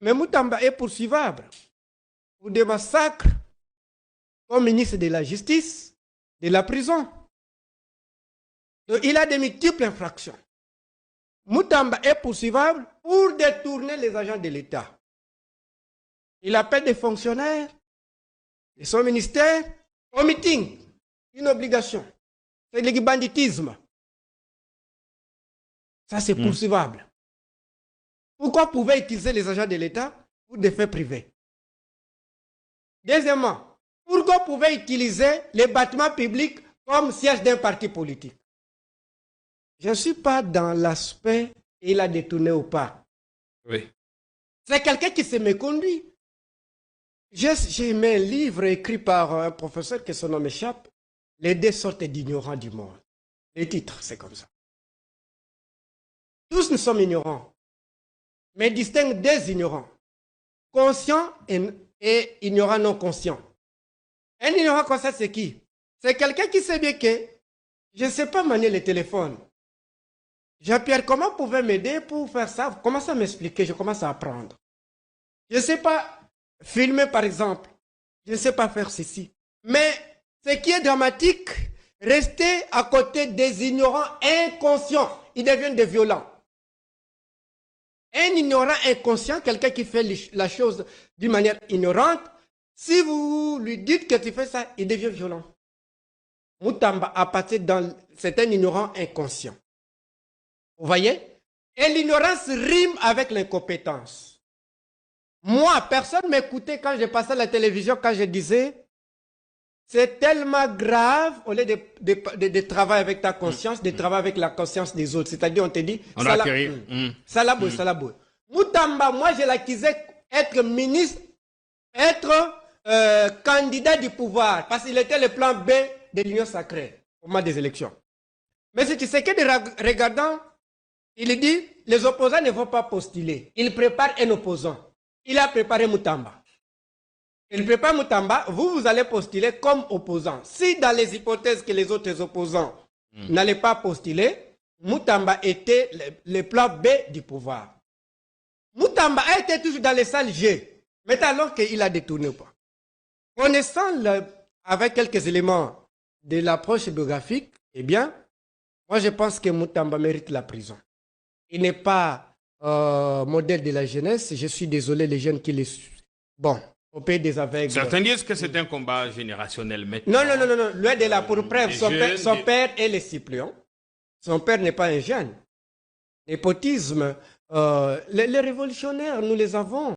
Mais Moutamba est poursuivable pour des massacres comme ministre de la Justice, de la prison. Donc, il a des multiples infractions. Moutamba est poursuivable pour détourner les agents de l'État. Il appelle des fonctionnaires de son ministère au meeting. Une obligation. C'est le banditisme. Ça, c'est poursuivable. Pourquoi pouvait utiliser les agents de l'État pour des faits privés? Deuxièmement, pourquoi pouvait utiliser les bâtiments publics comme siège d'un parti politique? Je ne suis pas dans l'aspect il a détourné ou pas. Oui. C'est quelqu'un qui s'est méconduit. J'ai aimé un livre écrit par un professeur que son nom m'échappe, Les 2 sortes d'ignorants du monde. Le titre, c'est comme ça. Tous nous sommes ignorants, mais distinguent 2 ignorants, conscients et ignorants non conscients. Un ignorant conscient, c'est qui? C'est quelqu'un qui sait bien que je ne sais pas manier le téléphone. Jean-Pierre, comment pouvez m'aider pour faire ça? Commence à m'expliquer, je commence à apprendre. Je ne sais pas filmer, par exemple. Je ne sais pas faire ceci. Mais ce qui est dramatique, rester à côté des ignorants inconscients. Ils deviennent des violents. Un ignorant inconscient, quelqu'un qui fait la chose d'une manière ignorante, si vous lui dites que tu fais ça, il devient violent. Moutamba a passé dans... C'est un ignorant inconscient. Vous voyez? Et l'ignorance rime avec l'incompétence. Moi, personne ne m'écoutait quand je passais à la télévision, quand je disais c'est tellement grave, au lieu de travailler avec ta conscience, de travailler avec la conscience des autres. C'est-à-dire, on te dit, Salabou, Salabou. Moutamba, moi, je l'accusais être ministre, être candidat du pouvoir, parce qu'il était le plan B de l'Union sacrée au moment des élections. Mais si tu sais que de regardant, il dit, les opposants ne vont pas postuler. Il prépare un opposant. Il a préparé Moutamba. Il prépare Moutamba, vous allez postuler comme opposant. Si dans les hypothèses que les autres opposants n'allaient pas postuler, Moutamba était le plan B du pouvoir. Moutamba a été toujours dans les salles G, mais alors qu'il a détourné ou pas. Connaissant avec quelques éléments de l'approche biographique, eh bien, moi je pense que Moutamba mérite la prison. Il n'est pas modèle de la jeunesse. Je suis désolé, les jeunes qui les... Bon, au pays des aveugles. Certains disent que c'est un combat générationnel maintenant. Non. Loin de là, pour preuve, son père est le Cyprion. Son père n'est pas un jeune. Népotisme, les révolutionnaires, nous les avons.